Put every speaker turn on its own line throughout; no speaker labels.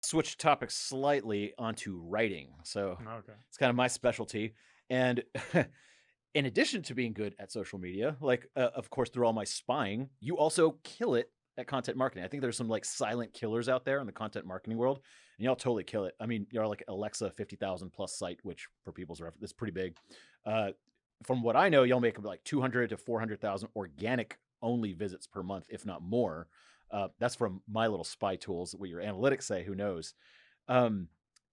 switch topics slightly onto writing. So
Okay.
it's kind of my specialty. And in addition to being good at social media, like, of course, through all my spying, you also kill it at content marketing. I think there's some like silent killers out there in the content marketing world, and y'all totally kill it. I mean, you're like Alexa 50,000 plus site, which for people's reference, is pretty big. Uh, from what I know, y'all make like 200 to 400,000 organic only visits per month, if not more. That's from my little spy tools. What your analytics say, who knows? Um,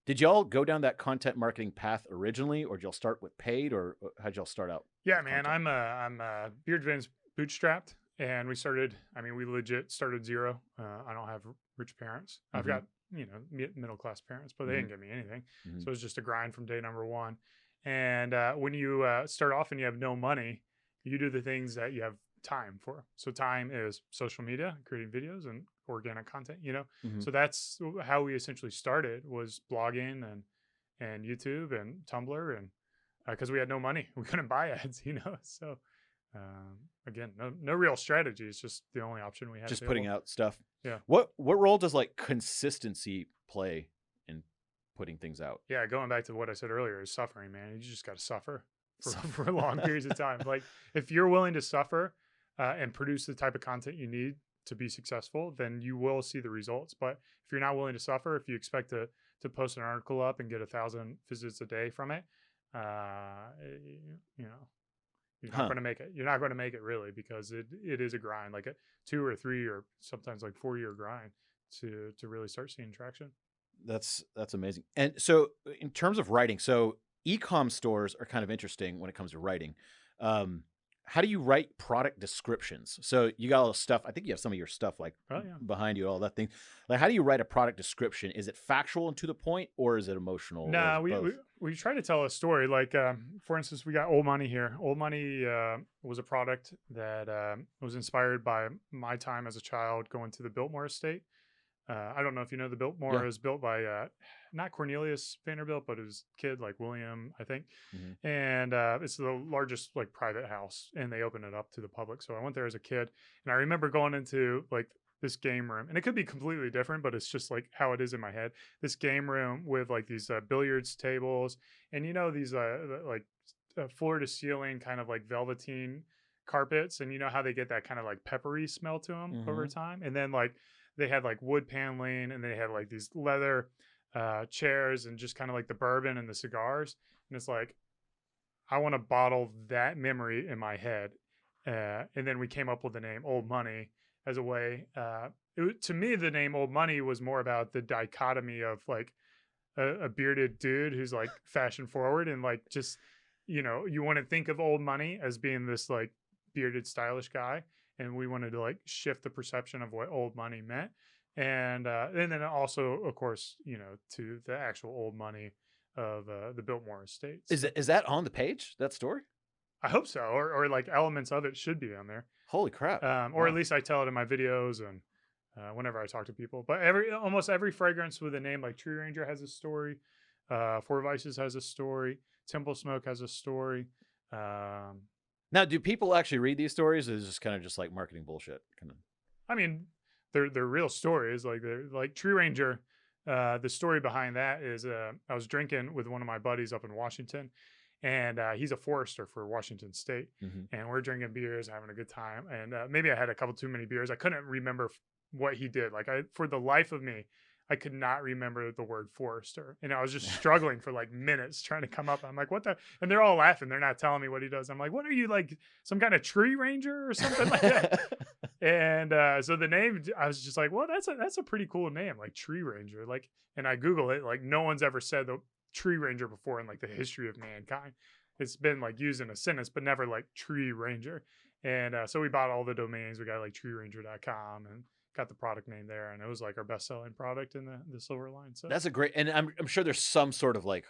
did y'all go down that content marketing path originally, or did y'all start with paid, or how'd y'all start out
Yeah,
with
man,
content?
I'm Beardbrand's bootstrapped, and we started. I mean, we legit started zero. I don't have rich parents. I've
Mm-hmm.
got middle class parents, but they
Mm-hmm.
didn't give me anything.
Mm-hmm.
So it was just a grind from day number one. And when you start off and you have no money, you do the things that you have time for. So time is social media, creating videos, and organic content.
Mm-hmm.
So that's how we essentially started, was blogging and YouTube and Tumblr, and because we had no money, we couldn't buy ads. So again, no real strategy. It's just the only option we had
Just putting
available.
out stuff.
Yeah,
What role does like consistency play in putting things out?
yeah. Going back to what I said earlier, is suffering, man. You just got to suffer for
So-
for long periods of time. Like, if you're willing to suffer and produce the type of content you need to be successful, then you will see the results. But if you're not willing to suffer, if you expect to post an article up and get 1,000 visits a day from it, you know, you're not
huh.
going to make it. You're not going to make it, really, because it is a grind, like a 2 or 3 or sometimes like 4 year grind to really start seeing traction.
That's amazing. And so in terms of writing, so e-com stores are kind of interesting when it comes to writing. Um, how do you write product descriptions? So you got all the stuff. I think you have some of your stuff like
Oh yeah.
behind you, all that thing. Like, how do you write a product description? Is it factual and to the point, or is it emotional, or is
Nah,
it both?
we try to tell a story. Like, for instance, we got Old Money here. Old Money was a product that was inspired by my time as a child going to the Biltmore estate. I don't know if you know, the
Yeah.
Biltmore is built by not Cornelius Vanderbilt, but his kid, like William, I think.
Hmm.
And it's the largest like private house, and they open it up to the public. So I went there as a kid, and I remember going into like this game room, and it could be completely different, but it's just like how it is in my head. This game room with like these billiards tables, and these like floor to ceiling kind of like velveteen carpets, and you know how they get that kind of like peppery smell to them over
Hmm.
time, and then like they had like wood paneling, and they had like these leather chairs, and just kind of like the bourbon and the cigars. And it's like, I want to bottle that memory in my head. And then we came up with the name Old Money as a way. To me, the name Old Money was more about the dichotomy of like a bearded dude who's like fashion forward, and like just, you want to think of Old Money as being this like bearded, stylish guy. And we wanted to like shift the perception of what old money meant. And then also, of course, to the actual old money of the Biltmore estate. So
Is that on the page, that story?
I hope so, or like elements of it should be on there,
Holy crap!
or at
Wow.
least I tell it in my videos and whenever I talk to people. But almost every fragrance with a name like Tree Ranger has a story. Four Vices has a story. Temple Smoke has a story. Um,
Now, do people actually read these stories, or is it just kind of just like marketing bullshit? Kind of.
I mean, they're real stories. Like, they're like Tree Ranger. The story behind that is I was drinking with one of my buddies up in Washington, and he's a forester for Washington State,
Hmm.
and we're drinking beers, having a good time. And maybe I had a couple too many beers. I couldn't remember what he did. Like, for the life of me, I could not remember the word forester, and I was just struggling for like minutes trying to come up. I'm like, what the? And they're all laughing. They're not telling me what he does. I'm like, what are you, like some kind of tree ranger or something like that? And so the name, I was just like, well, that's a pretty cool name, like Tree Ranger. Like, and I Google it, like no one's ever said the Tree Ranger before in like the history of mankind. It's been like used in a sentence, but never like Tree Ranger. And so we bought all the domains. We got like treeranger.com and got the product name there, and it was like our best selling product in the silver line. So
That's a great, and I'm sure there's some sort of like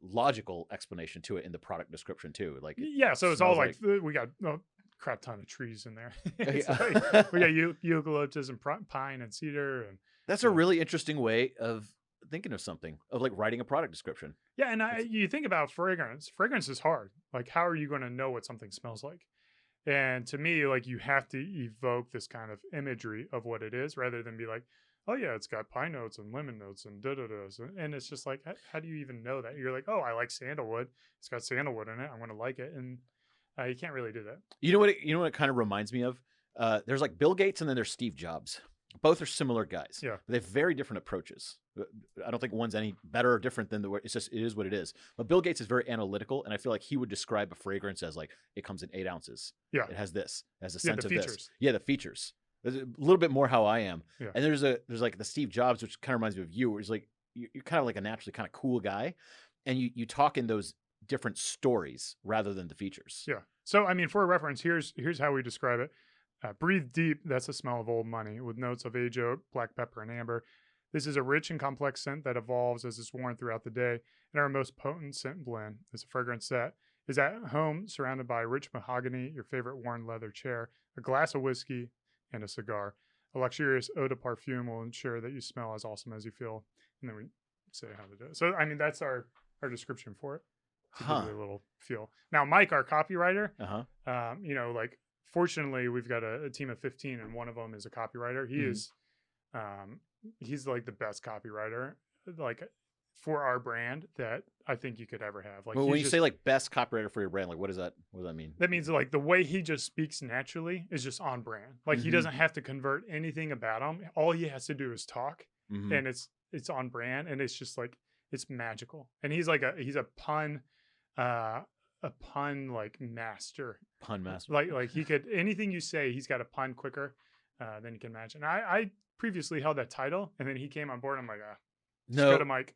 logical explanation to it in the product description too. Like, it
yeah, so it's all
smells
like
like.
we got a crap ton of trees in there. It's like
Yeah.
we got eucalyptus and pine and cedar, and
That's a
you know
really interesting way of thinking of something, of like writing a product description.
Yeah, and
That's
you think about fragrance. Fragrance is hard. Like, how are you going to know what something smells like? And to me, like, you have to evoke this kind of imagery of what it is, rather than be like, oh yeah, it's got pine notes and lemon notes and da-da-das. And it's just like, how do you even know that? You're like, oh, I like sandalwood. It's got sandalwood in it. I'm going to like it. And you can't really do that.
You know what it kind of reminds me of? There's like Bill Gates and then there's Steve Jobs. Both are similar guys.
Yeah.
But they have very different approaches. I don't think one's any better or different than it's just, it is what it is. But Bill Gates is very analytical. And I feel like he would describe a fragrance as like, it comes in 8 ounces.
Yeah.
It has this, it has a scent
the
of
features.
this. Yeah. The features. There's a little bit more how I am.
Yeah.
And there's like the Steve Jobs, which kind of reminds me of you, where it's like, you're kind of like a naturally kind of cool guy. And you talk in those different stories rather than the features.
Yeah. So, I mean, for a reference, here's how we describe it. Breathe deep. That's the smell of old money with notes of age oak, black pepper, and amber. This is a rich and complex scent that evolves as it's worn throughout the day. And our most potent scent blend is a fragrance that is at home, surrounded by rich mahogany, your favorite worn leather chair, a glass of whiskey, and a cigar. A luxurious eau de parfum will ensure that you smell as awesome as you feel. And then we say how to do it. So, I mean, that's our description for it. To give you a little feel. Now, Mike, our copywriter, you know, like, fortunately, we've got a team of 15, and one of them is a copywriter. He is, he's like the best copywriter, like for our brand that I think you could ever have. Like,
well, when you say like best copywriter for your brand, like what does that mean?
That means like the way he just speaks naturally is just on brand. Like he doesn't have to convert anything about him. All he has to do is talk, and it's on brand, and it's just like it's magical. And he's like he's a pun like master.
Pun master.
Like he could, anything you say, he's got a pun quicker than you can imagine. I previously held that title, and then he came on board. And I'm like,
no,
go to Mike.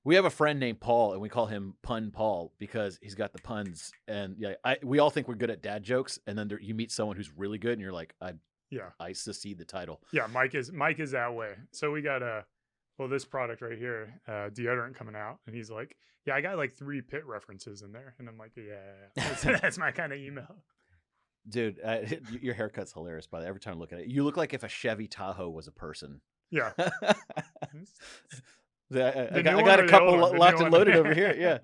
We have a friend named Paul, and we call him Pun Paul because he's got the puns. And yeah, we all think we're good at dad jokes, and then you meet someone who's really good, and you're like, I succeed the title.
Yeah, Mike is that way. So we got this product right here, deodorant coming out, and he's like, yeah, I got like 3 pit references in there, and I'm like, yeah, that's my kind of email.
Dude, your haircut's hilarious. By the way, every time I look at it, you look like if a Chevy Tahoe was a person.
Yeah.
I got a couple locked and loaded over here. Yeah.